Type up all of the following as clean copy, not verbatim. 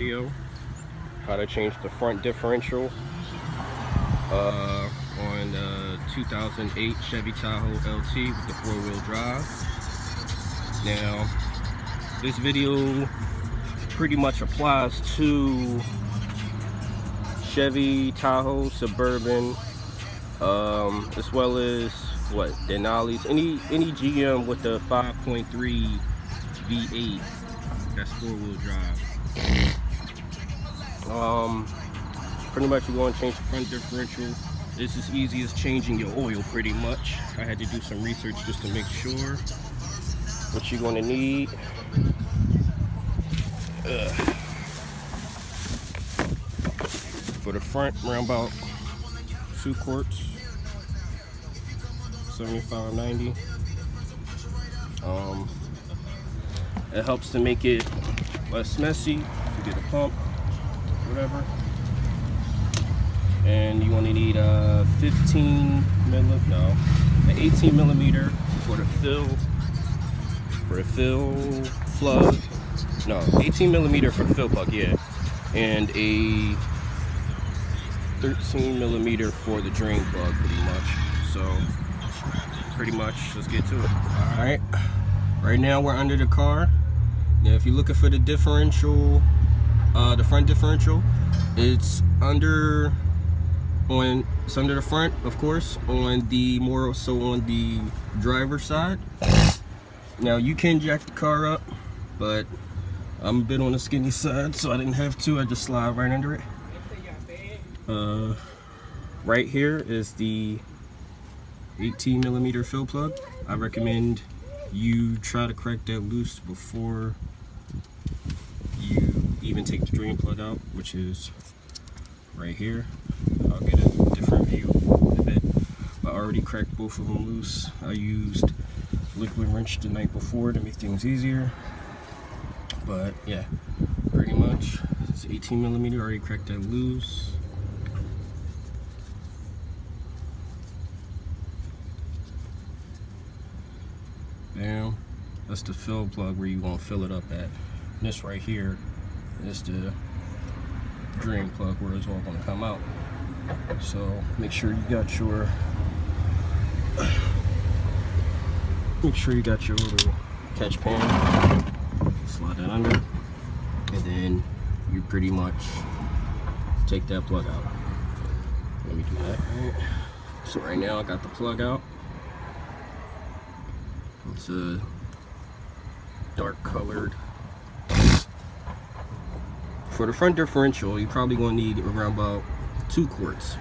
video, how to change the front differential on 2008 Chevy Tahoe LT with the 4-wheel drive. Now, this video pretty much applies to Chevy Tahoe Suburban, as well as what, Denali's, any GM with the 5.3 V8 that's 4-wheel drive. Pretty much you're going to change the front differential. This is easy as changing your oil pretty much. I had to do some research just to make sure. What you're going to need, for the front, around about 2 quarts, $75.90. It helps to make it less messy. You get a pump, whatever. And you only need an 18 millimeter for the fill plug. No, 18 millimeter for the fill plug, yeah. And a 13 millimeter for the drain plug, pretty much. So, pretty much, let's get to it. All right. Right now we're under the car. Now, if you're looking for the differential, the front differential, it's under the front, of course, on the driver's side. Now you can jack the car up, but I'm a bit on the skinny side, so I didn't have to. I just slide right under it. Right here is the 18 millimeter fill plug. I recommend you try to crack that loose before you even take the drain plug out, which is right here. I'll get a different view in a bit. I already cracked both of them loose. I used liquid wrench the night before to make things easier. But yeah, pretty much it's 18 millimeter. Already cracked that loose. Bam. That's the fill plug where you want to fill it up at. And this right here is the drain plug where it's all going to come out. So make sure you got your little catch pan. Slide that under, and then you pretty much take that plug out. Let me do that. So right now I got the plug out. It's a dark colored. For the front differential, you're probably going to need around about 2 quarts.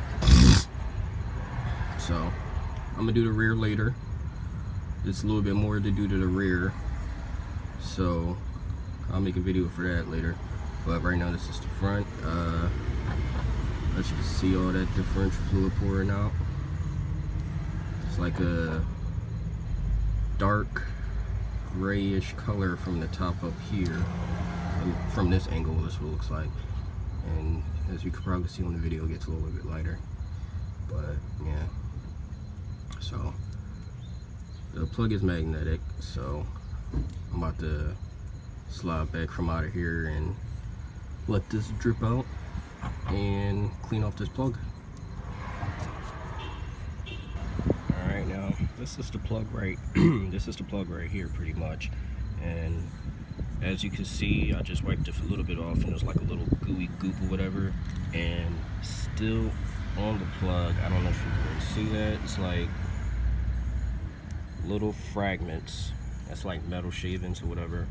So I'm gonna do the rear later. It's a little bit more to do to the rear, so I'll make a video for that later. But right now this is the front. As you can see, all that differential fluid pouring out. It's like a dark grayish color from the top up here. And from this angle, this is what it looks like. And as you can probably see on the video, it gets a little bit lighter. But yeah, so the plug is magnetic, so I'm about to slide back from out of here and let this drip out and clean off this plug. Alright, now this is the plug right this is the plug right here pretty much. And as you can see, I just wiped it a little bit off and there's like a little gooey goop or whatever, and still on the plug. I don't know if you can see that. It's like little fragments. That's like metal shavings or whatever,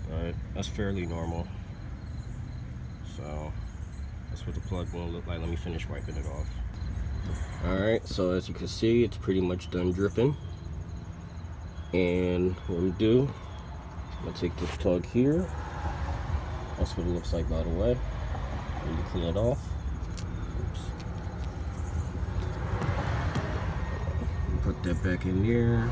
but that's fairly normal. So that's what the plug will look like. Let me finish wiping it off. Alright, so as you can see, it's pretty much done dripping. And what we do, I'm gonna take this plug here. That's what it looks like, by the way. When you clean it off. Oops. Put that back in there.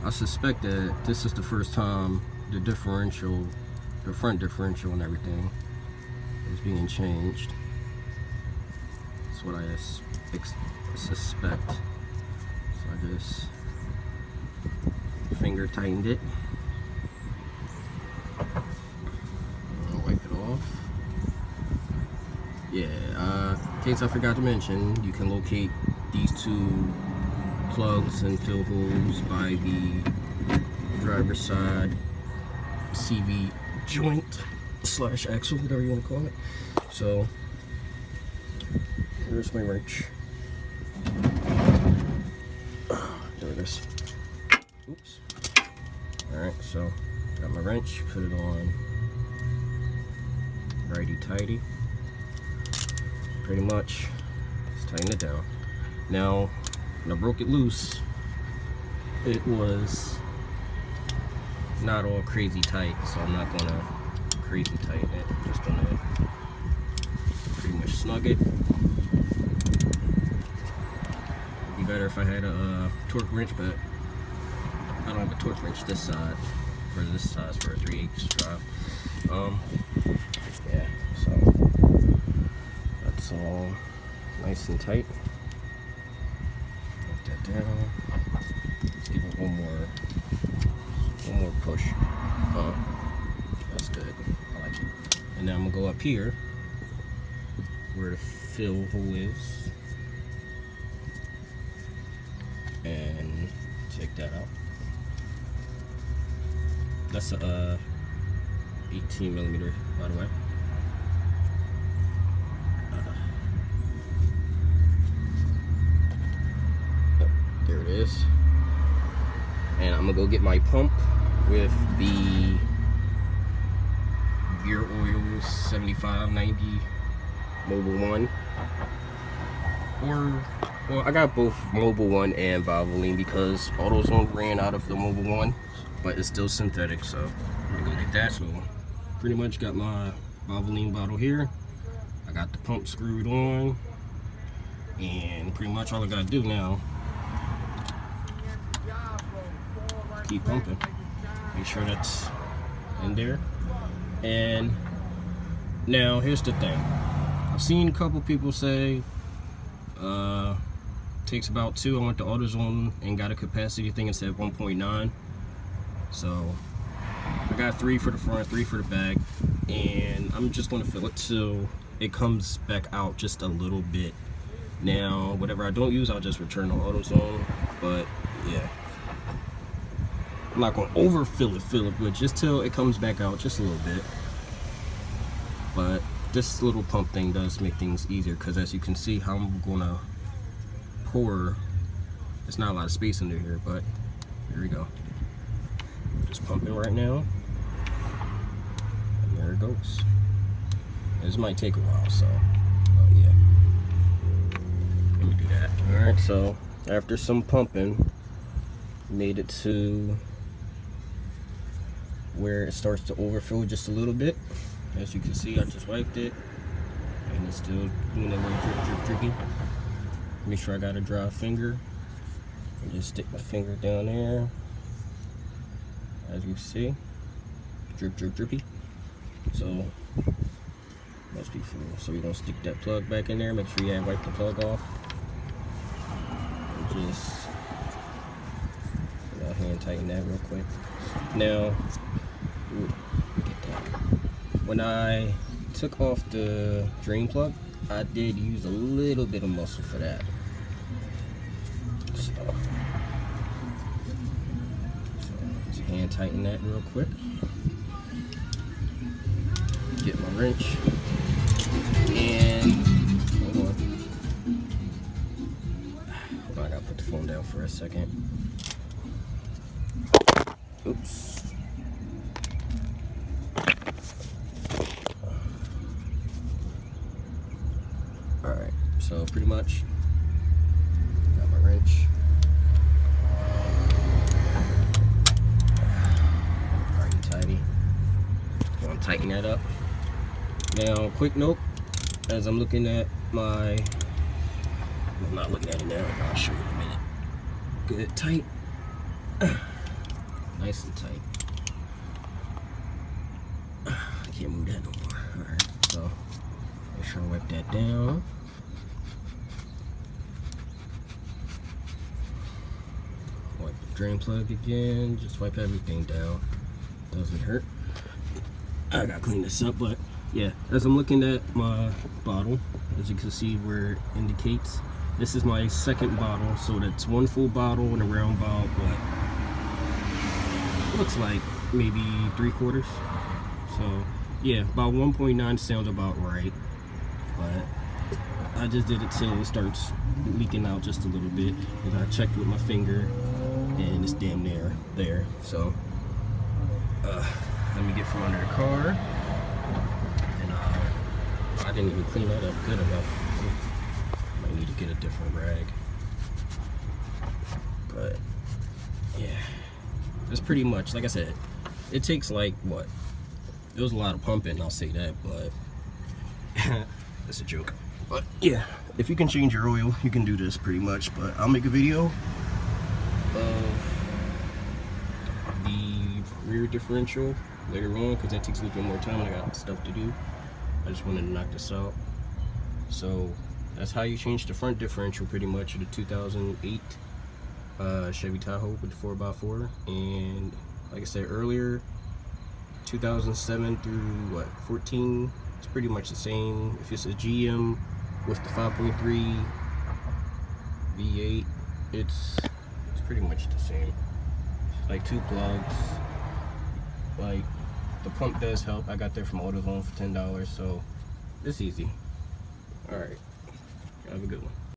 I suspect that this is the first time the differential, the front differential and everything is being changed. That's what I suspect. So I just finger tightened it. I'll wipe it off. Yeah, in case I forgot to mention, you can locate these two plugs and fill holes by the driver's side CV joint / axle, whatever you want to call it. So here's my wrench. There it is. Oops. Alright, so got my wrench, put it on righty tighty. Pretty much just tighten it down. Now when I broke it loose, it was not all crazy tight, so I'm not gonna crazy tighten it. I'm just gonna pretty much snug it. It'd be better if I had a torque wrench, but I don't have a torque wrench this side for this size for a 3/8 drive. Yeah, so that's all nice and tight. Put that down. Let's give it one more push. That's good. I like it. And now I'm gonna go up here where the fill hole is and take that out. That's a 18mm, by the way. There it is. And I'm gonna go get my pump with the Gear Oil 7590 Mobile 1. Well, I got both Mobile 1 and Valvoline because AutoZone ran out of the Mobile 1, but it's still synthetic, so I'm gonna go get that. So pretty much got my Valvoline bottle here. I got the pump screwed on, and pretty much all I gotta do now, keep pumping. Make sure that's in there. And now here's the thing. I've seen a couple people say takes about 2. I went to AutoZone and got a capacity thing and said 1.9. So I got 3 for the front, 3 for the back, and I'm just going to fill it till it comes back out just a little bit. Now whatever I don't use, I'll just return to AutoZone. But yeah, I'm not going to overfill it, but just till it comes back out just a little bit. But this little pump thing does make things easier, because as you can see how I'm going to pour, there's not a lot of space under here, but here we go. Just pumping right now, and there it goes. This might take a while, so yeah, let me do that. Alright, so after some pumping, made it to where it starts to overfill just a little bit. As you can see, I just wiped it, and it's still doing a little drippy. Make sure I got a dry finger, and just stick my finger down there. As you see, drippy. So must be full. So we're gonna stick that plug back in there. Make sure you wipe the plug off, and just hand tighten that real quick. Now, look at that. When I took off the drain plug, I did use a little bit of muscle for that. So just hand tighten that real quick. Get my wrench, and hold on, I gotta put the phone down for a second. Oops. Alright, so pretty much got my wrench. Righty tighty. Gonna tighten that up. Now, quick note, as I'm looking at my, I'm not looking at it now, I'll show you in a minute. Good, tight. Nice and tight. I can't move that no more. Alright, so make sure I wipe that down. drain plug again. Just wipe everything down. Doesn't hurt. I gotta clean this up, but yeah, as I'm looking at my bottle, as you can see where it indicates, this is my second bottle, so that's one full bottle and around about what looks like maybe 3/4. So yeah, about 1.9 sounds about right, but I just did it till it starts leaking out just a little bit, and I checked with my finger and it's damn near there. So let me get from under the car, and I didn't even clean that up good enough. Might need to get a different rag, but yeah, that's pretty much, like I said, it takes like what, there was a lot of pumping, I'll say that, but that's a joke. But yeah, if you can change your oil, you can do this pretty much. But I'll make a video of the rear differential later on, because that takes a little bit more time and I got stuff to do. I just wanted to knock this out. So that's how you change the front differential pretty much of the 2008 Chevy Tahoe with the 4x4. And like I said earlier, 2007 through what, 14, it's pretty much the same. If it's a GM with the 5.3 V8, it's pretty much the same. It's like 2 plugs. Like, the pump does help. I got that from AutoZone for $10, so it's easy. Alright, have a good one.